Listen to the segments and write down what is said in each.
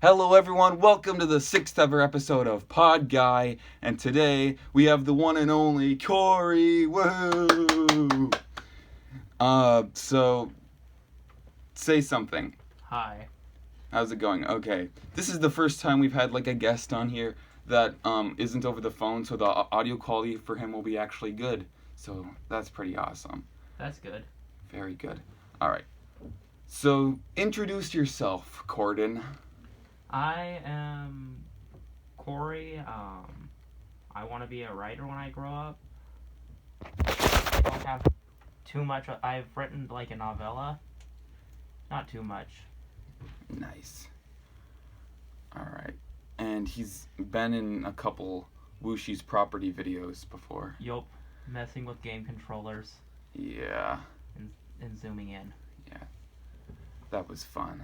Hello everyone, welcome to the 6th ever episode of PodGuy, and today we have the one and only Cory, woohoo! So, say something. Hi. How's it going? Okay, this is the first time we've had like a guest on here that isn't over the phone, so the audio quality for him will be actually good, so that's pretty awesome. That's good. Very good. Alright, so introduce yourself, Corden. I am Cory. I want to be a writer when I grow up. I don't have too much. I've written like a novella. Not too much. Nice. Alright. And he's been in a couple Wooshy's property videos before. Yup. Messing with game controllers. Yeah. And zooming in. Yeah. That was fun.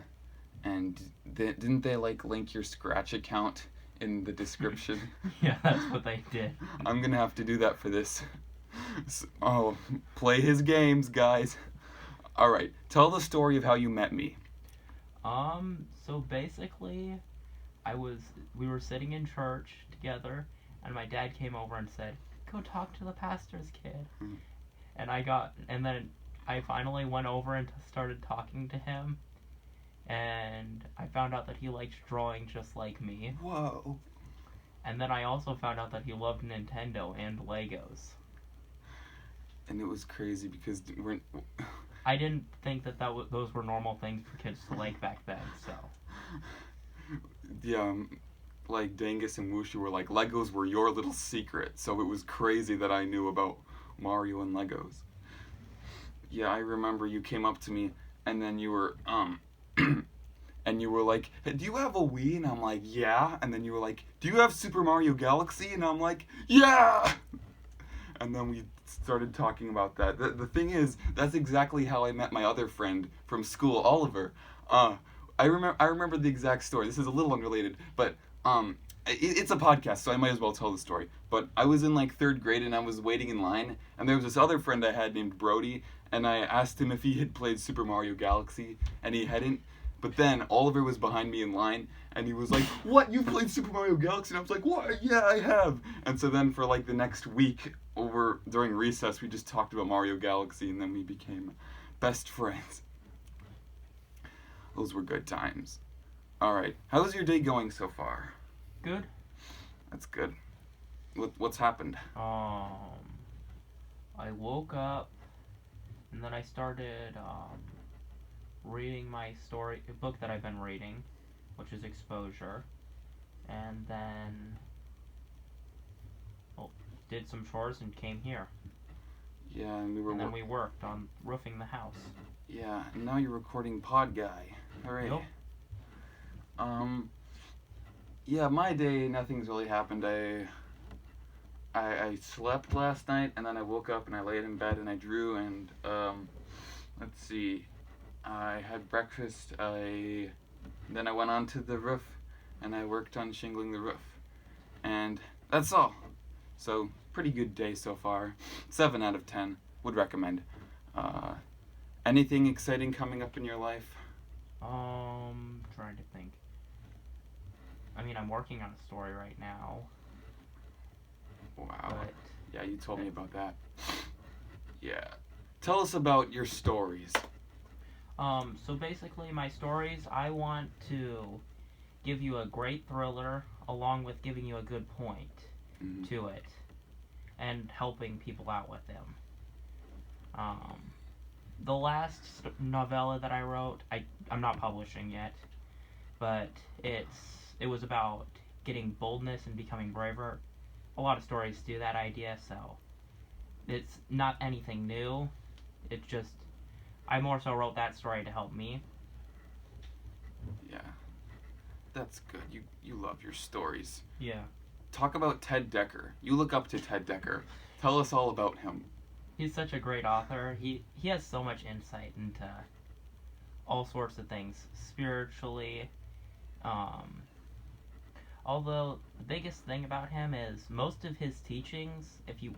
And didn't they like link your Scratch account in the description? Yeah, that's what they did. I'm gonna have to do that for this. Oh, play his games, guys. Alright, tell the story of how you met me. So basically, we were sitting in church together, and my dad came over and said, "Go talk to the pastor's kid." Mm. And then I finally went over and started talking to him. And I found out that he liked drawing just like me. Whoa. And then I also found out that he loved Nintendo and Legos. And it was crazy because I didn't think that those were normal things for kids to like back then, so. Yeah, like Dangus and Wushu were like, Legos were your little secret, so it was crazy that I knew about Mario and Legos. Yeah, I remember you came up to me and then you were, and you were like, "Hey, do you have a Wii?" And I'm like, "Yeah." And then you were like, "Do you have Super Mario Galaxy?" And I'm like, "Yeah!" And then we started talking about that. The thing is, that's exactly how I met my other friend from school, Oliver. I remember the exact story. This is a little unrelated, but it's a podcast, so I might as well tell the story. But I was in like 3rd grade and I was waiting in line, and there was this other friend I had named Brody, and I asked him if he had played Super Mario Galaxy, and he hadn't. But then Oliver was behind me in line, and he was like, "What? You played Super Mario Galaxy?" And I was like, "What? Yeah, I have." And so then for like the next week, during recess, we just talked about Mario Galaxy, and then we became best friends. Those were good times. Alright, how's your day going so far? Good. That's good. What's happened? I woke up, and then I started, reading my book that I've been reading, which is Exposure, and then did some chores and came here. Yeah, and then we worked on roofing the house. Yeah, and now you're recording PodGuy. Hooray. Yep. Yeah, my day, nothing's really happened. I slept last night, and then I woke up and I laid in bed and I drew, and let's see, I had breakfast, then I went onto the roof and I worked on shingling the roof, and that's all. So, pretty good day so far. 7 out of 10. Would recommend. Anything exciting coming up in your life? Trying to think. I mean, I'm working on a story right now. Wow. Yeah, you told me about that. Yeah. Tell us about your stories. So basically my stories, I want to give you a great thriller along with giving you a good point to it and helping people out with them. The last novella that I wrote, I'm not publishing yet, but it was about getting boldness and becoming braver. A lot of stories do that idea, so it's not anything new. It's just, I more so wrote that story to help me. Yeah. That's good. You love your stories. Yeah. Talk about Ted Dekker. You look up to Ted Dekker. Tell us all about him. He's such a great author. He has so much insight into all sorts of things spiritually. Although the biggest thing about him is most of his teachings, if you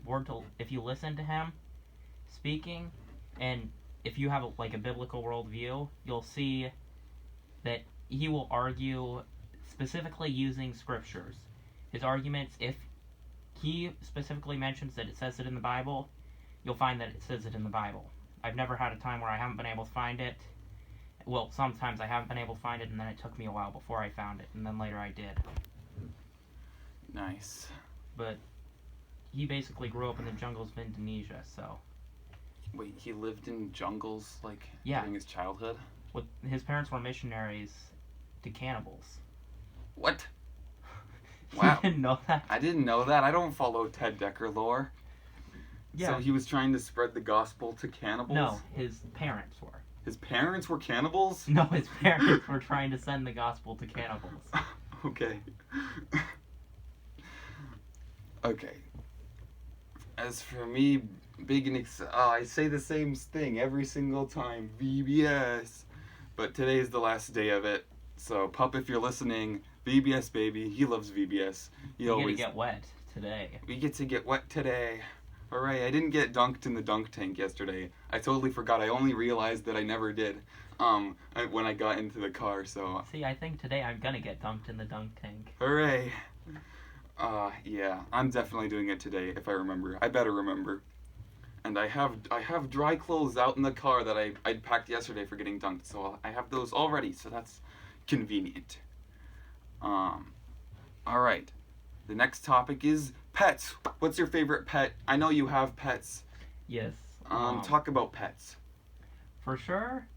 listen to him speaking, and if you have a biblical worldview, you'll see that he will argue specifically using scriptures. His arguments, if he specifically mentions that it says it in the Bible, you'll find that it says it in the Bible. I've never had a time where I haven't been able to find it. Well, sometimes I haven't been able to find it, and then it took me a while before I found it, and then later I did. Nice. But he basically grew up in the jungles of Indonesia, so... Wait, he lived in jungles, like, Yeah. during his childhood? His parents were missionaries to cannibals. What? Wow. You didn't know that? I didn't know that. I don't follow Ted Dekker lore. Yeah. So he was trying to spread the gospel to cannibals? No, his parents were. His parents were cannibals? No, his parents were trying to send the gospel to cannibals. Okay. Okay. As for me, I say the same thing every single time. VBS. But today's the last day of it. So, Pup, if you're listening, VBS baby, he loves VBS. We get to get wet today. We get to get wet today. Alright, I didn't get dunked in the dunk tank yesterday. I totally forgot. I only realized that I never did. When I got into the car, so... See, I think today I'm gonna get dunked in the dunk tank. Hooray! Yeah, I'm definitely doing it today, if I remember. I better remember. And I have dry clothes out in the car that I packed yesterday for getting dunked, so I have those already, so that's convenient. Alright. The next topic is pets. What's your favorite pet? I know you have pets. Yes. Talk about pets. For sure,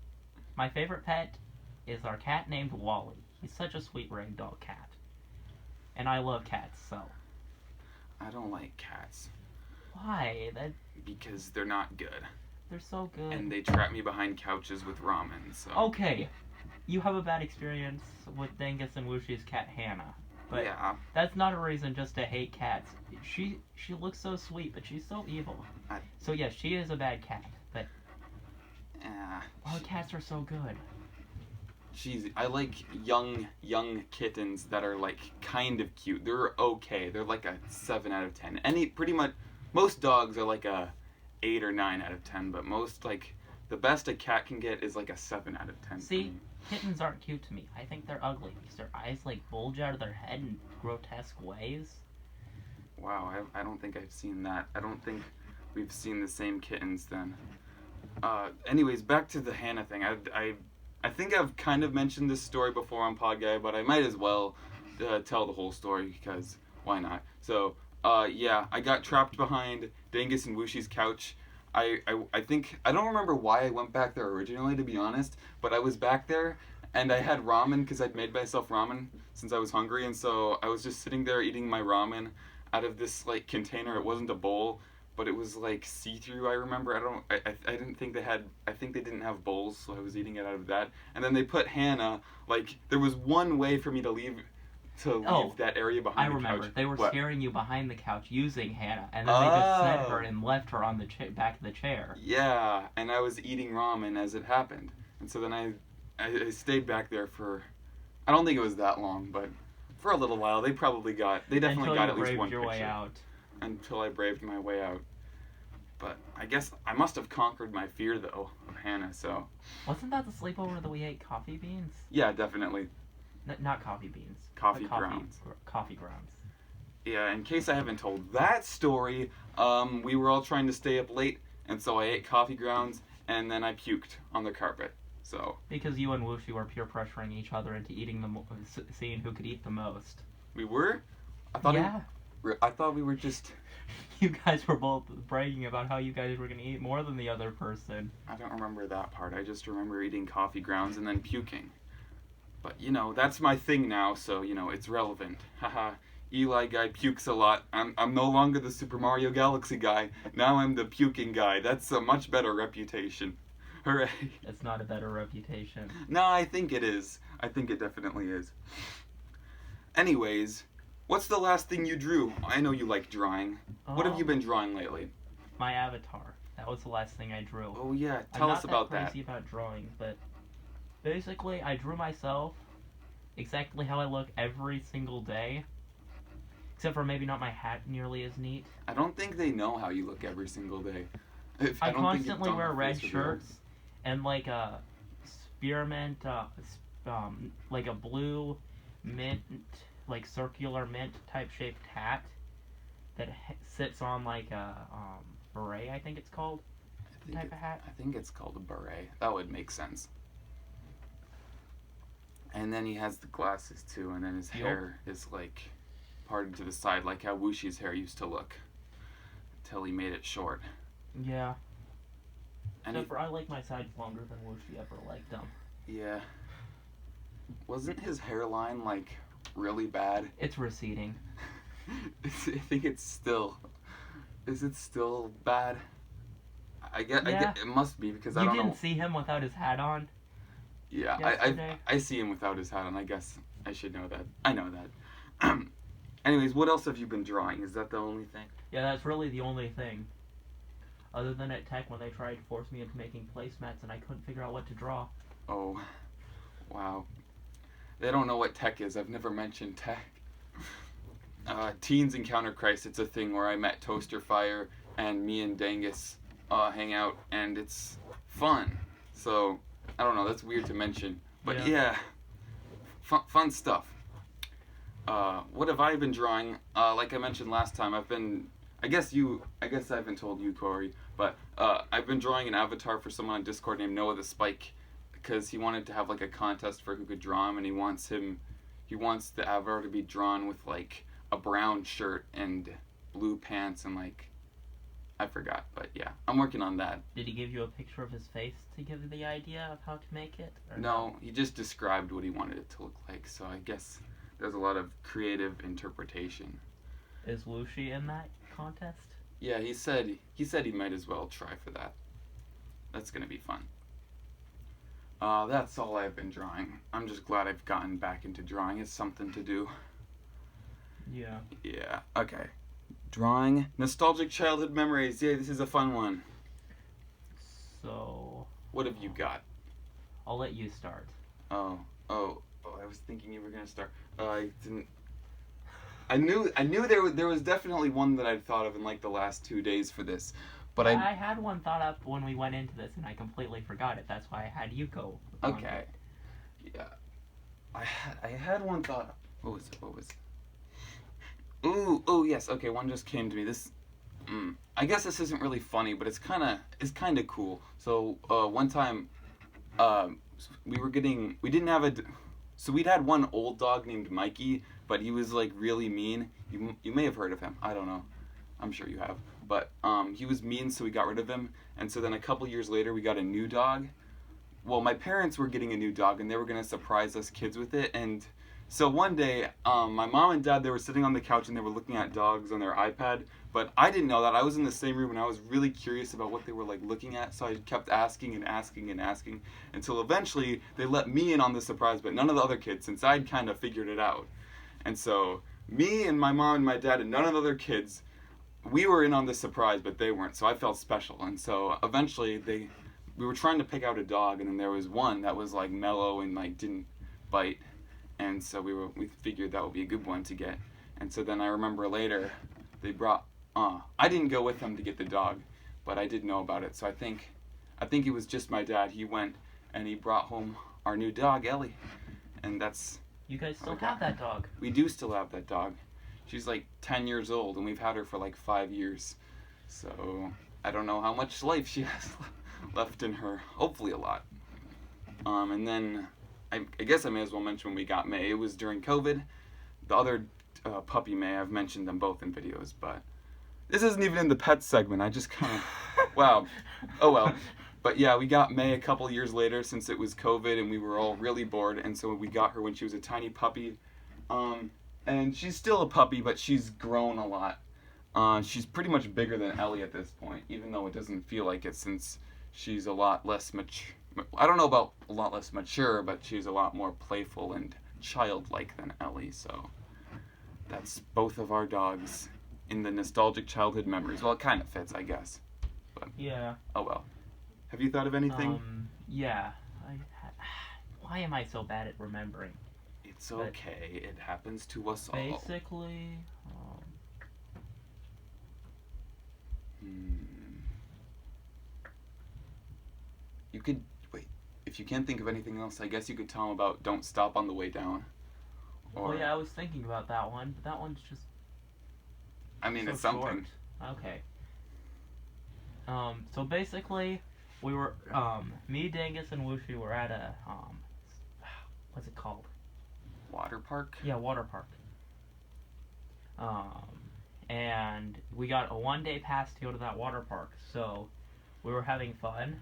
my favorite pet is our cat named Wally. He's such a sweet ragdoll cat. And I love cats, so. I don't like cats. Why? Because they're not good. They're so good. And they trap me behind couches with ramen, so... Okay. You have a bad experience with Dingus and Wushi's cat Hannah. But yeah. That's not a reason just to hate cats. She looks so sweet, but she's so evil. So yes, she is a bad cat, but all cats are so good. I like young kittens that are like kind of cute. They're okay. They're like a 7 out of 10. Pretty much most dogs are like a 8 or 9 out of 10, but most like the best a cat can get is like a 7 out of 10. See, kittens aren't cute to me. I think they're ugly because their eyes like bulge out of their head in grotesque ways. Wow, I don't think I've seen that. I don't think we've seen the same kittens then. Anyways, back to the Hannah thing. I think I've kind of mentioned this story before on PodGuy, but I might as well tell the whole story because why not? So, yeah, I got trapped behind Dingus and Wushi's couch. I think, I don't remember why I went back there originally, to be honest, but I was back there and I had ramen because I'd made myself ramen since I was hungry, and so I was just sitting there eating my ramen out of this like container. It wasn't a bowl, but it was like see-through. I remember. I didn't think they had. I think they didn't have bowls, so I was eating it out of that. And then they put Hannah. Like there was one way for me to leave that area behind. I the remember. couch. They were What? scaring you behind the couch using Hannah, and then they just set her and left her on the back of the chair. Yeah, and I was eating ramen as it happened, and so then I stayed back there for. I don't think it was that long, but for a little while. They definitely got at least one your picture. way out. Until I braved my way out. But I guess I must have conquered my fear, though, of Hannah, so... Wasn't that the sleepover that we ate coffee beans? Yeah, definitely. Not coffee beans. Coffee grounds. Coffee grounds. Yeah, in case I haven't told that story, we were all trying to stay up late, and so I ate coffee grounds, and then I puked on the carpet, so... Because you and Wushi were peer pressuring each other into eating seeing who could eat the most. We were? I thought we were just... You guys were both bragging about how you guys were going to eat more than the other person. I don't remember that part. I just remember eating coffee grounds and then puking. But, that's my thing now, so, it's relevant. Haha, Eli guy pukes a lot. I'm no longer the Super Mario Galaxy guy. Now I'm the puking guy. That's a much better reputation. Hooray. It's not a better reputation. No, I think it is. I think it definitely is. Anyways... What's the last thing you drew? I know you like drawing. What have you been drawing lately? My avatar. That was the last thing I drew. Oh yeah, tell us about that. I'm not crazy about drawing, but basically I drew myself exactly how I look every single day. Except for maybe not my hat nearly as neat. I don't think they know how you look every single day. I constantly wear red shirts and like a spearmint, like a blue mint, like circular mint type shaped hat that sits on like a beret, I think it's called. Type of hat. I think it's called a beret. That would make sense. And then he has the glasses too, and then his hair is like parted to the side, like how Wooshy's hair used to look, till he made it short. Yeah. And Except for I like my sides longer than Wooshy ever liked them. Yeah. Wasn't his hairline like really bad? It's receding. I think it's still. Is it still bad? I get it must be because I don't know. You didn't see him without his hat on? Yeah, I see him without his hat on. I guess I should know that. I know that. Anyways, what else have you been drawing? Is that the only thing? Yeah, that's really the only thing. Other than at Tech when they tried to force me into making placemats and I couldn't figure out what to draw. Oh, wow. They don't know what Tech is. I've never mentioned Tech. Teens Encounter Christ. It's a thing where I met Toaster Fire and me and Dangus hang out, and it's fun. So, I don't know, that's weird to mention. But yeah, fun stuff. What have I been drawing? Like I mentioned last time, I guess I haven't told you, Cory, but I've been drawing an avatar for someone on Discord named Noah the Spike, because he wanted to have like a contest for who could draw him, and he wants the avatar to be drawn with like a brown shirt and blue pants and like, I forgot, but yeah, I'm working on that. Did he give you a picture of his face to give you the idea of how to make it? No, he just described what he wanted it to look like, so I guess there's a lot of creative interpretation. Is Wooshy in that contest? Yeah, he said he might as well try for that. That's gonna be fun. That's all I've been drawing. I'm just glad I've gotten back into drawing. It's something to do. Yeah. Yeah, okay. Drawing nostalgic childhood memories. Yeah, this is a fun one. So, what have you got? I'll let you start. Oh, I was thinking you were gonna start. I didn't. I knew there was definitely one that I'd thought of in like the last 2 days for this, but I had one thought up when we went into this and I completely forgot it. That's why I had you go. Okay. Yeah. I had one thought up. What was it? Ooh, yes. Okay, one just came to me. I guess this isn't really funny, but it's kind of cool. So one time, we'd had one old dog named Mikey, but he was like really mean. You may have heard of him. I don't know. I'm sure you have. But he was mean, so we got rid of him. And so then a couple years later, we got a new dog. Well, my parents were getting a new dog, and they were gonna surprise us kids with it. And so one day, my mom and dad, they were sitting on the couch and they were looking at dogs on their iPad, but I didn't know that. I was in the same room and I was really curious about what they were like looking at, so I kept asking and asking and asking until eventually they let me in on the surprise, but none of the other kids, since I'd kind of figured it out. And so me and my mom and my dad and none of the other kids, we were in on the surprise, but they weren't, so I felt special. And so eventually we were trying to pick out a dog, and then there was one that was like mellow and like didn't bite. And so we figured that would be a good one to get. And so then I remember later, they brought, I didn't go with them to get the dog, but I did know about it. So I think it was just my dad. He went and he brought home our new dog, Ellie. And that's... You guys still have that dog? We do still have that dog. She's like 10 years old and we've had her for like 5 years. So I don't know how much life she has left in her. Hopefully a lot. And then... I guess I may as well mention when we got May. It was during COVID. The other puppy, May, I've mentioned them both in videos, but this isn't even in the pet segment. I just kind of, wow. Oh well. But yeah, we got May a couple years later since it was COVID and we were all really bored, and so we got her when she was a tiny puppy. And she's still a puppy, but she's grown a lot. She's pretty much bigger than Ellie at this point, even though it doesn't feel like it since she's a lot less mature. I don't know about a lot less mature, but she's a lot more playful and childlike than Ellie, so that's both of our dogs in the nostalgic childhood memories. Well, it kind of fits, I guess. But, yeah. Oh well. Have you thought of anything? Yeah. Why am I so bad at remembering? It's okay. It happens to us all. Basically, You could... Wait. If you can't think of anything else, I guess you could tell them about Don't Stop on the Way Down. Or, Well, yeah, I was thinking about that one, but that one's just I mean, so it's something. short. Okay. So basically, we were, me, Dangus, and Wushi were at a, what's it called? Water park? Yeah, water park. Um, and we got a 1 day pass to go to that water park, so we were having fun.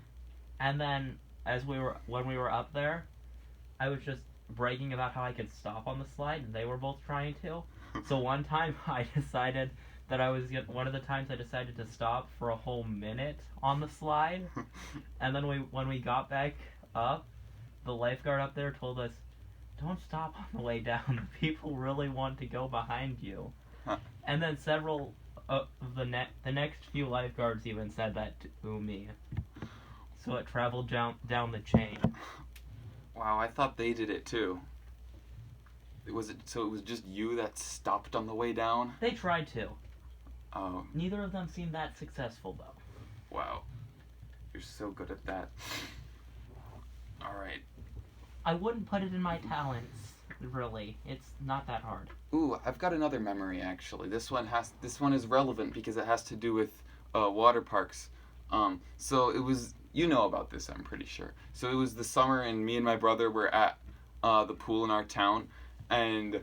And then, when we were up there, I was just bragging about how I could stop on the slide, and they were both trying to. So one time, one of the times I decided to stop for a whole minute on the slide, and then when we got back up, the lifeguard up there told us, "Don't stop on the way down. The people really want to go behind you." And then several of the next few lifeguards even said that to me. So it traveled down the chain. Wow, I thought they did it too. So it was just you that stopped on the way down? They tried to. Oh, Neither of them seemed that successful, though. wow. You're so good at that. Alright. I wouldn't put it in my talents, really. It's not that hard. Ooh, I've got another memory actually. This one is relevant because it has to do with water parks. So it was, you know about this, I'm pretty sure. So it was the summer and me and my brother were at the pool in our town, and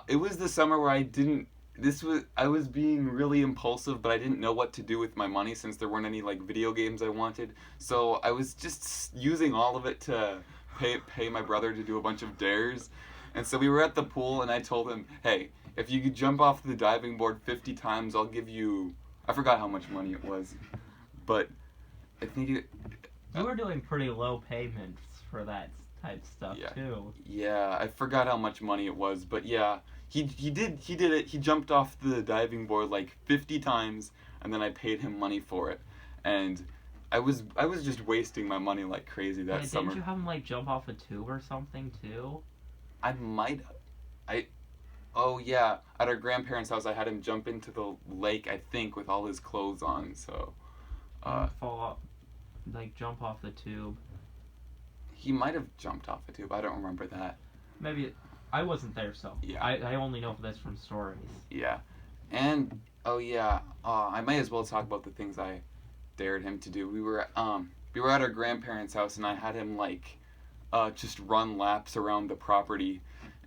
it was the summer where I was being really impulsive, but I didn't know what to do with my money since there weren't any like video games I wanted. So I was just using all of it to pay my brother to do a bunch of dares. And so we were at the pool, and I told him, "Hey, if you could jump off the diving board 50 times, I'll give you." I forgot how much money it was, but I think it. You were doing pretty low payments for that type stuff, Yeah. too. Yeah, I forgot how much money it was, but yeah, he did it. He jumped off the diving board like 50 times, and then I paid him money for it, and I was just wasting my money like crazy that summer. Didn't you have him like jump off a tube or something too? Oh yeah, at our grandparents' house, I had him jump into the lake, I think, with all his clothes on. So, Fall off, like jump off the tube. he might have jumped off the tube. I don't remember that. Maybe I wasn't there, so Yeah. I only know this from stories. Yeah, and oh yeah, I may as well talk about the things I dared him to do. We were at our grandparents' house, and I had him like just run laps around the property,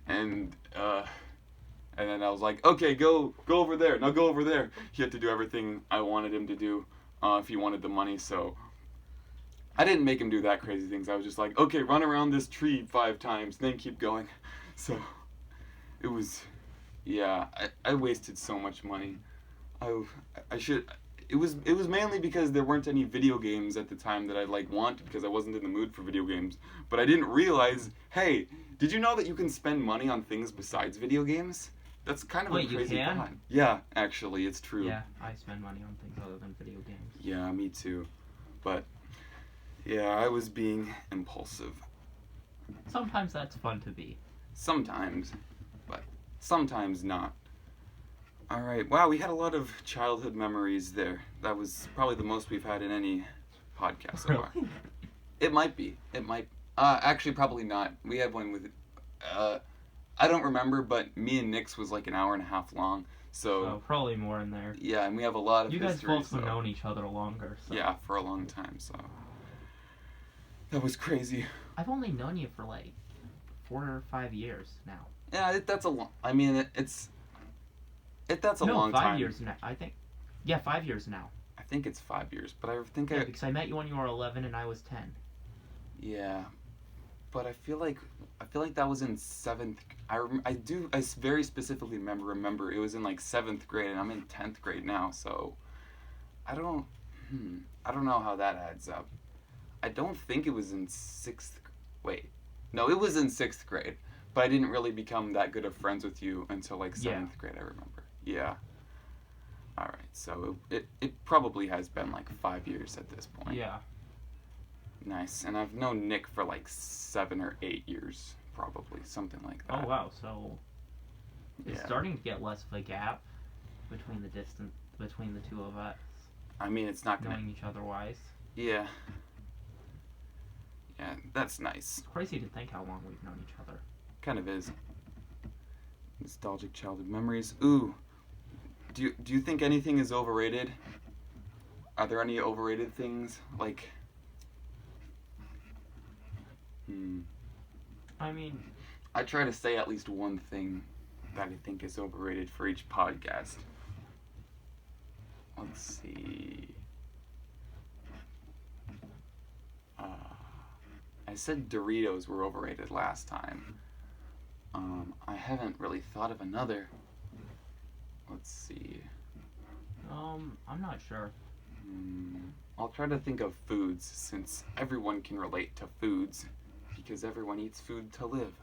and then I was like, okay, go over there. Now go over there. He had to do everything I wanted him to do if he wanted the money. So I didn't make him do that crazy things. I was just like, okay, run around this tree 5 times, then keep going. So it was, yeah, I wasted so much money. I should. It was mainly because there weren't any video games at the time that I like wanted, because I wasn't in the mood for video games. But I didn't realize, hey, did you know that you can spend money on things besides video games? That's kind of a crazy thought. Yeah, actually, it's true. Yeah, I spend money on things other than video games. Yeah, me too. But yeah, I was being impulsive. Sometimes that's fun to be. Sometimes, but sometimes not. Alright, wow, we had a lot of childhood memories there. That was probably the most we've had in any podcast so far. Really? It might be. It might. Actually, probably not. We had one with. I don't remember, but me and Nick's was like an hour and a half long. So probably more in there. yeah, and we have a lot of You guys history. both have known each other longer. So. Yeah, for a long time. So that was crazy. I've only known you for like 4 or 5 years now. Yeah, that's a long. I mean, that's a long time. 5 years now. I think. Yeah, 5 years now. I think it's 5 years, but I think because I met you when you were 11 and I was 10. Yeah, but I feel like that was in 7th. I very specifically remember it was in like 7th grade, and I'm in 10th grade now, so I don't know how that adds up. I don't think it was in 6th. Wait, no, it was in 6th grade, but I didn't really become that good of friends with you until like 7th grade. I remember. Yeah. All right, so it probably has been like 5 years at this point. Yeah. Nice, and I've known Nick for like 7 or 8 years, probably something like that. Oh wow, so it's starting to get less of a gap between the two of us. I mean, it's not knowing each other wise. Yeah. Yeah, that's nice. It's crazy to think how long we've known each other. Kind of is. Nostalgic childhood memories. Ooh, do you think anything is overrated? Are there any overrated things? Like, I mean, I try to say at least one thing that I think is overrated for each podcast. Let's see. I said Doritos were overrated last time. I haven't really thought of another. Let's see. I'm not sure. I'll try to think of foods since everyone can relate to foods because everyone eats food to live.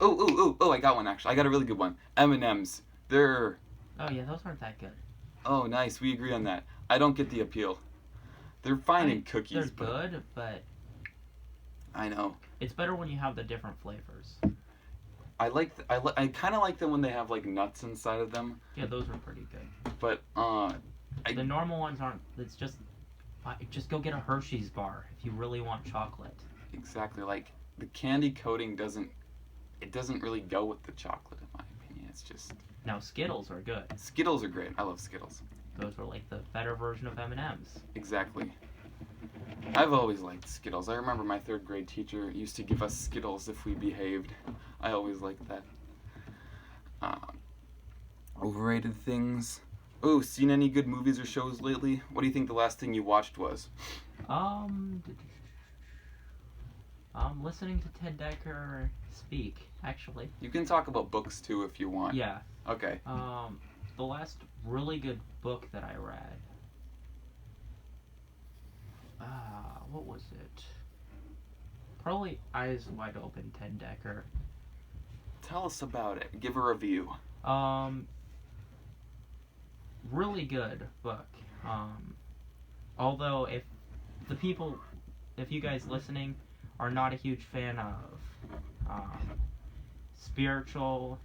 Oh, I got one actually. I got a really good one. M&Ms. They're... Oh yeah, those aren't that good. Oh, nice. We agree on that. I don't get the appeal. They're fine in cookies. They're good, but... I know. It's better when you have the different flavors. I kind of like them when they have like nuts inside of them. Yeah, those are pretty good. But the normal ones aren't. It's just go get a Hershey's bar if you really want chocolate. Exactly. Like the candy coating doesn't really go with the chocolate in my opinion. It's just. Now Skittles are good. Skittles are great. I love Skittles. Those are like the better version of M&Ms. Exactly. I've always liked Skittles. I remember my 3rd grade teacher used to give us Skittles if we behaved. I always liked that. Overrated things. Oh, seen any good movies or shows lately? What do you think the last thing you watched was? Listening to Ted Dekker speak, actually. You can talk about books too if you want. Yeah. Okay. The last really good book that I read. What was it? Probably Eyes Wide Open, Ted Dekker. Tell us about it. Give a review. Really good book. Although if you guys listening are not a huge fan of spiritual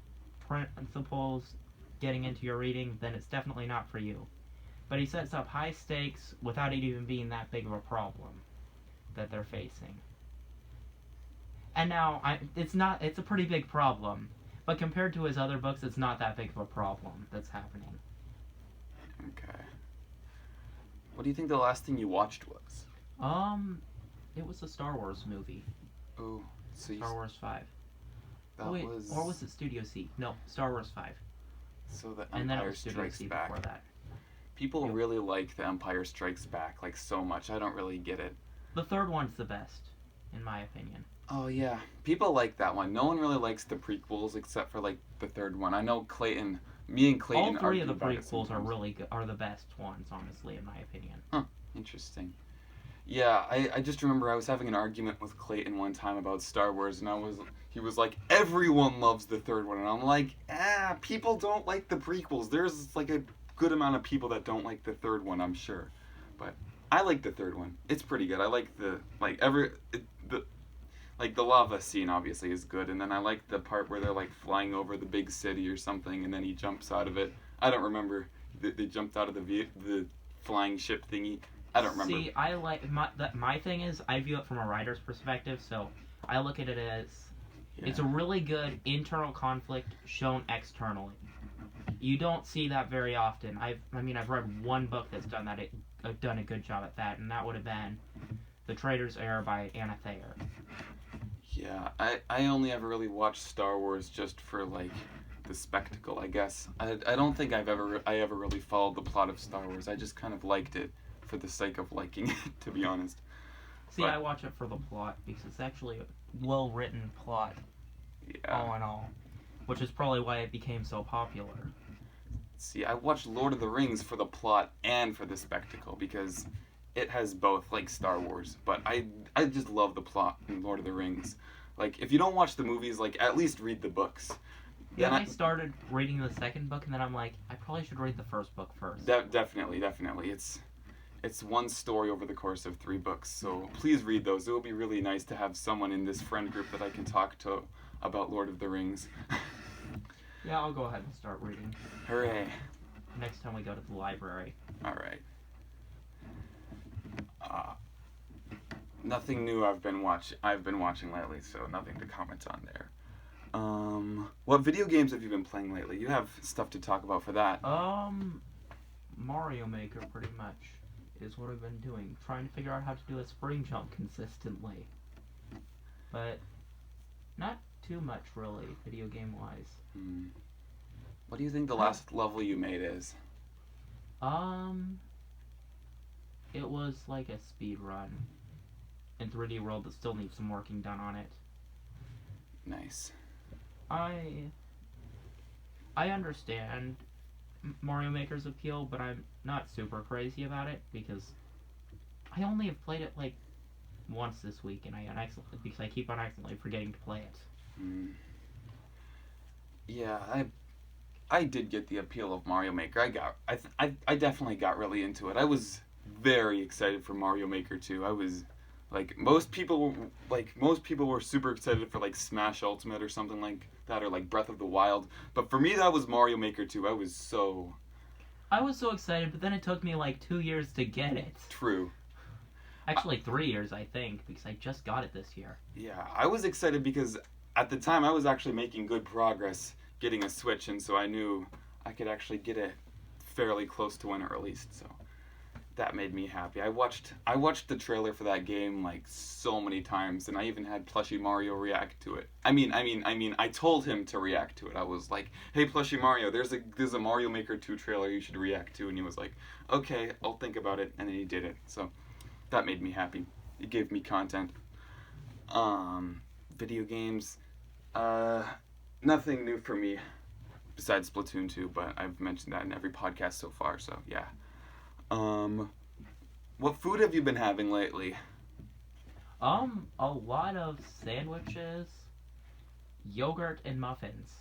principles getting into your reading, then it's definitely not for you. But he sets up high stakes without it even being that big of a problem that they're facing. And now, it's a pretty big problem. But compared to his other books, it's not that big of a problem that's happening. Okay. What do you think the last thing you watched was? It was a Star Wars movie. Oh, so Star Wars 5. Or was it Studio C? No, Star Wars 5. So the And then it Empire was Studio Strikes C Back. before that. People really like The Empire Strikes Back, like, so much. I don't really get it. The third one's the best, in my opinion. Oh, yeah. People like that one. No one really likes the prequels except for, like, the third one. I know me and Clayton all three of the argue about it prequels are sometimes. really good, are the best ones, honestly, in my opinion. Huh. Interesting. Yeah, I just remember I was having an argument with Clayton one time about Star Wars, and he was like, everyone loves the third one, and I'm like, people don't like the prequels. There's, like, a good amount of people that don't like the third one, I'm sure. But I like the third one. It's pretty good. I like the lava scene obviously is good, and then I like the part where they're like flying over the big city or something, and then he jumps out of it. I don't remember. They jumped out of the flying ship thingy. I don't remember. See, I like my thing is I view it from a writer's perspective, so I look at it as it's a really good internal conflict shown externally. You don't see that very often. I've read one book that's done a good job at that, and that would have been The Traitor's Heir by Anna Thayer. Yeah, I only ever really watched Star Wars just for like the spectacle, I guess. I don't think I ever really followed the plot of Star Wars. I just kind of liked it for the sake of liking it, to be honest. See, I watch it for the plot because it's actually a well-written plot, all in all, which is probably why it became so popular. See, I watched Lord of the Rings for the plot and for the spectacle because it has both, like Star Wars. But I just love the plot in Lord of the Rings. Like, if you don't watch the movies, like, at least read the books. Yeah, I started reading the second book, and then I'm like, I probably should read the first book first. Definitely. It's one story over the course of 3 books, so please read those. It will be really nice to have someone in this friend group that I can talk to about Lord of the Rings. Yeah, I'll go ahead and start reading. Hooray. Next time we go to the library. Alright. Nothing new I've been watching lately, so nothing to comment on there. What video games have you been playing lately? You have stuff to talk about for that. Mario Maker pretty much is what I've been doing. Trying to figure out how to do a spring jump consistently. But not too much really, video game wise. What do you think the last level you made is? It was like a speed run in 3D World that still needs some working done on it. Nice. I understand Mario Maker's appeal, but I'm not super crazy about it because I only have played it like once this week, and because I keep on accidentally forgetting to play it. Yeah, I did get the appeal of Mario Maker. I definitely got really into it. I was very excited for Mario Maker 2. I was like most people were super excited for like Smash Ultimate or something like that, or like Breath of the Wild. But for me, that was Mario Maker 2. I was so excited, but then it took me like 2 years to get it. True. Actually, 3 years, I think, because I just got it this year. Yeah, I was excited because at the time I was actually making good progress getting a Switch, and so I knew I could actually get it fairly close to when it released. So that made me happy. I watched the trailer for that game like so many times, and I even had Plushie Mario react to it. I told him to react to it. I was like, "Hey, Plushie Mario, there's a Mario Maker 2 trailer you should react to," and he was like, "Okay, I'll think about it," and then he did it. So that made me happy. It gave me content. Video games, nothing new for me besides Splatoon 2, but I've mentioned that in every podcast so far, so yeah. What food have you been having lately? A lot of sandwiches, yogurt, and muffins.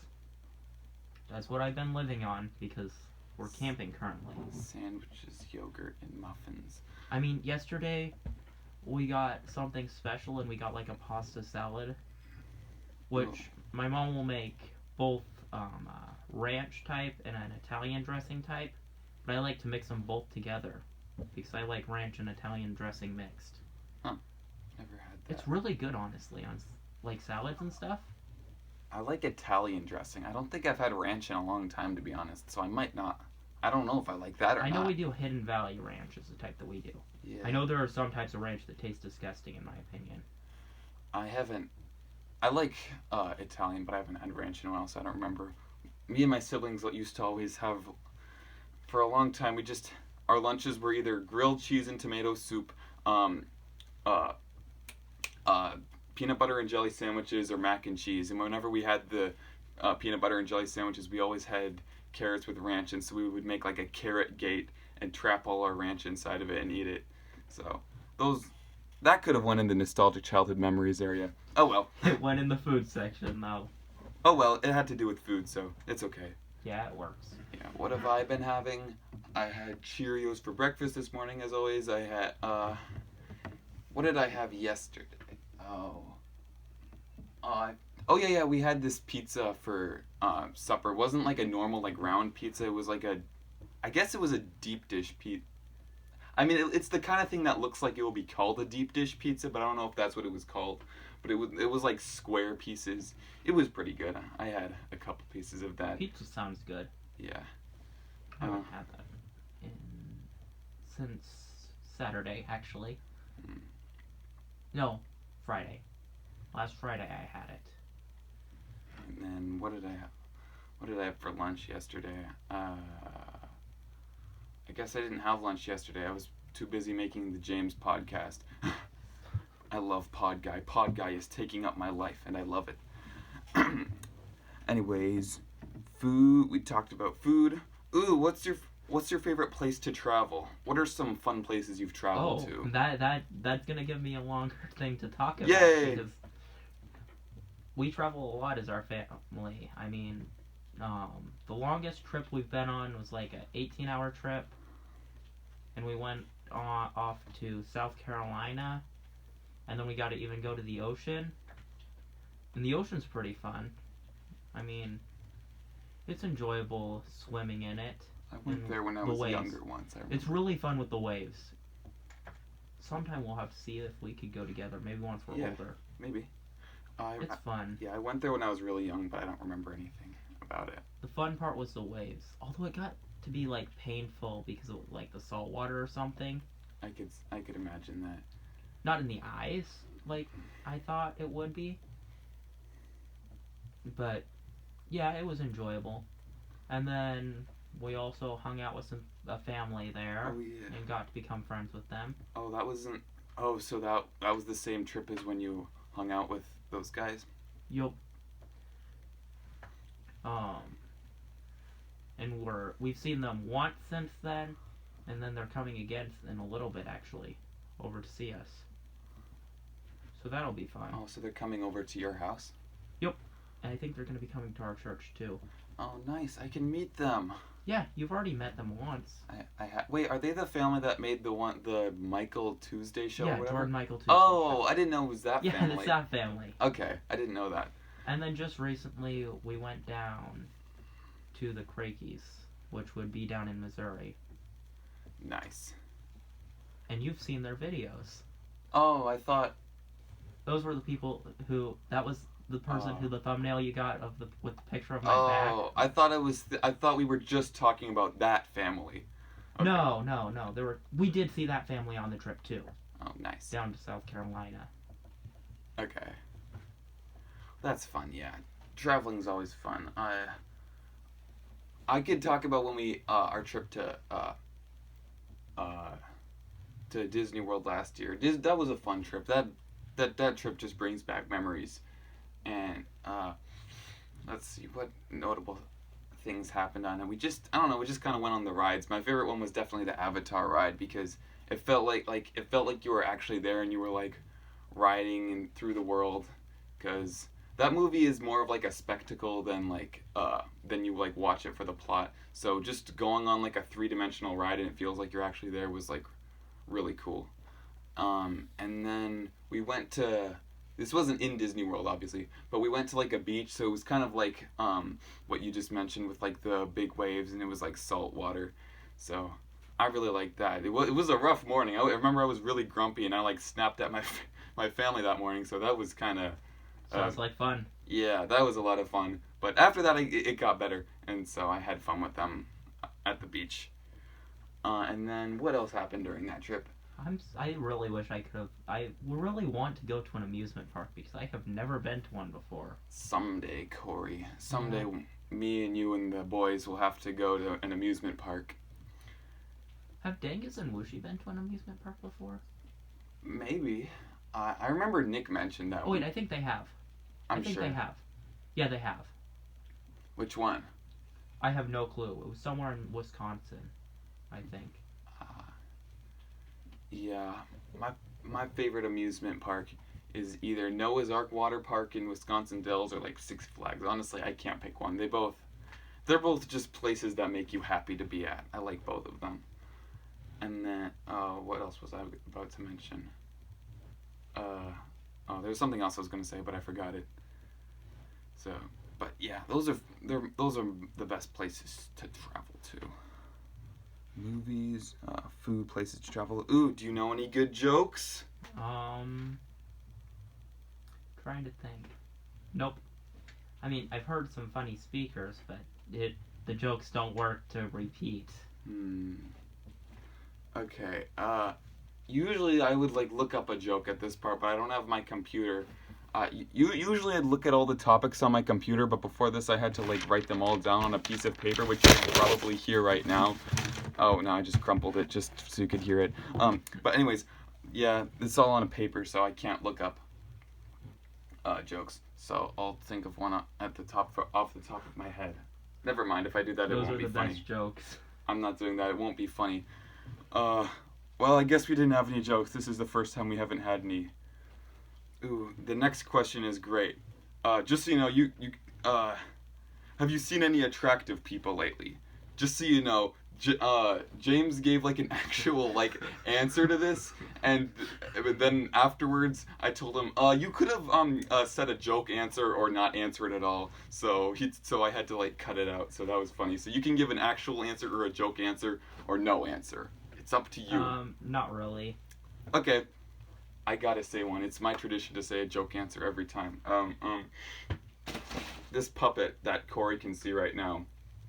That's what I've been living on because we're camping currently. Sandwiches, yogurt, and muffins. I mean, yesterday we got something special and we got like a pasta salad, which my mom will make both ranch type and an Italian dressing type, but I like to mix them both together because I like ranch and Italian dressing mixed. Huh. Never had that. It's really good, honestly, on like salads and stuff. I like Italian dressing. I don't think I've had ranch in a long time, to be honest, so I might not. I don't know if I like that or not. I know we do Hidden Valley Ranch is the type that we do. Yeah. I know there are some types of ranch that taste disgusting, in my opinion. I like Italian, but I haven't had ranch in a while, so I don't remember. Me and my siblings used to always have, for a long time, our lunches were either grilled cheese and tomato soup, peanut butter and jelly sandwiches, or mac and cheese. And whenever we had the peanut butter and jelly sandwiches, we always had carrots with ranch, and so we would make like a carrot gate and trap all our ranch inside of it and eat it. So that could have went in the nostalgic childhood memories area. Oh well. It went in the food section, though. Oh well, it had to do with food, so it's okay. Yeah, it works. Yeah. What have I been having? I had Cheerios for breakfast this morning, as always. I had what did I have yesterday? Yeah, we had this pizza for supper. It wasn't like a normal like round pizza. It was like I guess it was a deep dish pizza. I mean, it's the kind of thing that looks like it will be called a deep dish pizza, but I don't know if that's what it was called. But it was like square pieces. It was pretty good. I had a couple pieces of that. Pizza sounds good. Yeah. I haven't had that since Saturday, actually. No, Friday. Last Friday I had it. And then what did I have for lunch yesterday? I guess I didn't have lunch yesterday. I was too busy making the James podcast. I love PodGuy. PodGuy is taking up my life, and I love it. Anyways, food. We talked about food. Ooh, what's your favorite place to travel? What are some fun places you've traveled to? That's gonna give me a longer thing to talk about. Yay! Because we travel a lot as our family. I mean, the longest trip we've been on was like an 18-hour trip, and we went off to South Carolina, and then we got to even go to the ocean. And the ocean's pretty fun. I mean, it's enjoyable swimming in it. I went there when I was younger once. It's really fun with the waves. Sometime we'll have to see if we could go together. Maybe once we're older. Maybe. It's fun. Yeah, I went there when I was really young, but I don't remember anything about it. The fun part was the waves. Although it got to be like painful because of like the salt water or something. I could imagine that. Not in the eyes like I thought it would be. But yeah, it was enjoyable. And then we also hung out with a family there Oh yeah. and got to become friends with them. Oh, that wasn't. Oh, so that was the same trip as when you hung out with those guys. Yup. And we've seen them once since then, and then they're coming again in a little bit actually, over to see us. So that'll be fun. Oh, so they're coming over to your house? Yup. And I think they're going to be coming to our church too. Oh, nice. I can meet them. Yeah, you've already met them once. Wait, are they the family that made the Michael Tuesday show? Yeah, or whatever? Jordan Michael Tuesday Oh, show. I didn't know it was that Yeah, family. it's that family. Okay, I didn't know that. And then just recently we went down to the Crakies, which would be down in Missouri. Nice. And you've seen their videos. Oh, I thought. Those were the people who. That was the person who the thumbnail you got with the picture of my back. Oh, I thought it was. I thought we were just talking about that family. Okay. No. We did see that family on the trip too. Oh, nice. Down to South Carolina. Okay. That's fun, yeah. Traveling's always fun. I could talk about when we our trip to Disney World last year. That was a fun trip. That trip just brings back memories. And let's see what notable things happened on it. We just kind of went on the rides. My favorite one was definitely the Avatar ride because it felt like you were actually there and you were like riding through the world, because that movie is more of like a spectacle than you like watch it for the plot. So just going on like a 3-dimensional ride and it feels like you're actually there was like really cool. And then we went to, this wasn't in Disney World obviously, but we went to like a beach, so it was kind of like what you just mentioned with like the big waves, and it was like salt water. So I really liked that. It was a rough morning. I remember I was really grumpy and I like snapped at my family that morning, so that was kind of Sounds like fun. Yeah, that was a lot of fun. But after that, it got better, and so I had fun with them at the beach. And then what else happened during that trip? I really wish I could have. I really want to go to an amusement park because I have never been to one before. Someday, Cory. Someday, me and you and the boys will have to go to an amusement park. Have Dangus and Wooshie been to an amusement park before? Maybe. I remember Nick mentioned that. Oh wait, I think they have. I think sure. they have. Yeah, they have. Which one? I have no clue. It was somewhere in Wisconsin, I think. Yeah, my favorite amusement park is either Noah's Ark Water Park in Wisconsin Dells or like Six Flags. Honestly, I can't pick one. They're both just places that make you happy to be at. I like both of them. And then what else was I about to mention? There's something else I was going to say, but I forgot it. So, but yeah, those are the best places to travel to. Movies, food, places to travel. Ooh, do you know any good jokes? Trying to think. Nope. I mean, I've heard some funny speakers, but the jokes don't work to repeat. Okay. Usually I would like look up a joke at this part, but I don't have my computer. Usually I'd look at all the topics on my computer, but before this I had to like write them all down on a piece of paper, which you can probably hear right now. Oh, no, I just crumpled it just so you could hear it. But anyways, yeah, it's all on a paper, so I can't look up jokes. So I'll think of one off the top of my head. Never mind, if I do that, it won't be funny. Those are the best jokes. I'm not doing that, it won't be funny. Well, I guess we didn't have any jokes. This is the first time we haven't had any. Ooh, the next question is great. Just so you know, you have you seen any attractive people lately? Just so you know, James gave like an actual like answer to this, and then afterwards I told him, you could have said a joke answer or not answer it at all. So I had to like cut it out. So that was funny. So you can give an actual answer or a joke answer or no answer. It's up to you. Not really. Okay. I gotta say one. It's my tradition to say a joke answer every time. This puppet that Cory can see right now,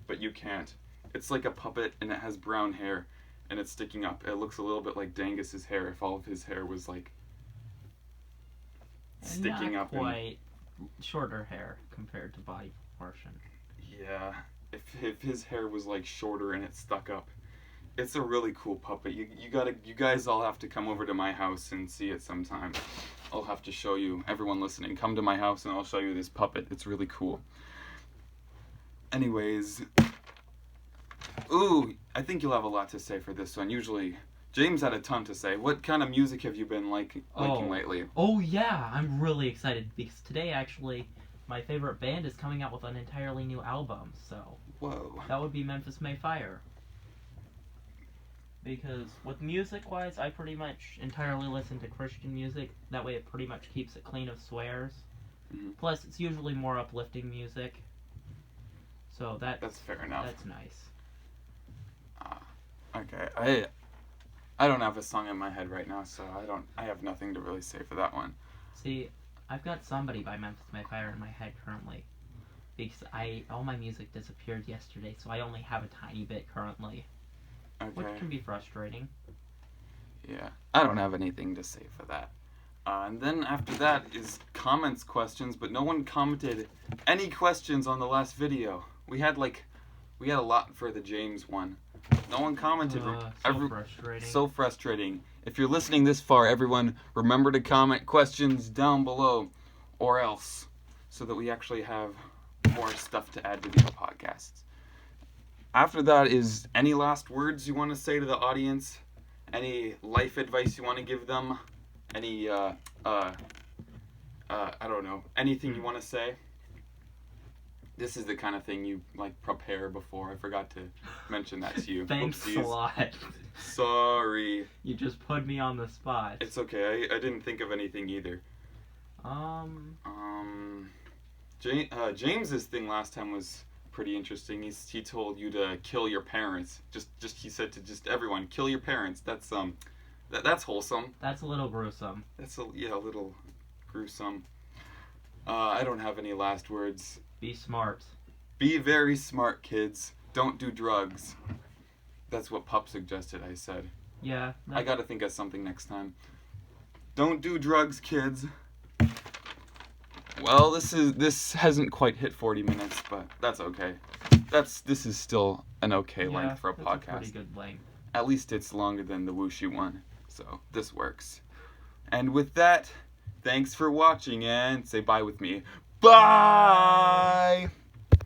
but you can't. It's like a puppet, and it has brown hair, and it's sticking up. It looks a little bit like Dangus's hair if all of his hair was like sticking Not up. quite shorter hair compared to body proportion. Yeah, if his hair was like shorter and it stuck up. It's a really cool puppet. You guys all have to come over to my house and see it sometime. I'll have to show you. Everyone listening, come to my house and I'll show you this puppet. It's really cool. Anyways, ooh, I think you'll have a lot to say for this one. Usually, James had a ton to say. What kind of music have you been liking lately? Oh yeah, I'm really excited because today actually my favorite band is coming out with an entirely new album. So Whoa. that would be Memphis May Fire. Because with music-wise, I pretty much entirely listen to Christian music. That way it pretty much keeps it clean of swears. Mm-hmm. Plus, it's usually more uplifting music. So that's fair enough. That's nice. Okay, I don't have a song in my head right now, so I have nothing to really say for that one. See, I've got Somebody by Memphis May Fire in my head currently. Because all my music disappeared yesterday, so I only have a tiny bit currently. Okay. Which can be frustrating. Yeah, I don't have anything to say for that. And then after that is comments questions, but no one commented any questions on the last video. We had a lot for the James one. No one commented. Frustrating. So frustrating. If you're listening this far, everyone, remember to comment questions down below, or else, so that we actually have more stuff to add to these podcasts. After that is any last words you want to say to the audience? Any life advice you want to give them? Any, I don't know, anything you want to say? This is the kind of thing you, prepare before. I forgot to mention that to you. Thanks Oopsies. a lot. Sorry. You just put me on the spot. It's okay. I didn't think of anything either. James's thing last time was pretty interesting. He told you to kill your parents. He said to just everyone, kill your parents. That's that's wholesome. That's a little gruesome. That's a little gruesome. I don't have any last words. Be smart. Be very smart, kids. Don't do drugs. That's what Pup suggested, I said. Yeah. I gotta think of something next time. Don't do drugs, kids. Well, this hasn't quite hit 40 minutes, but that's okay. This is still an okay length for a podcast. That's a pretty good length. At least it's longer than the Wushu one, so this works. And with that, thanks for watching, and say bye with me. Bye!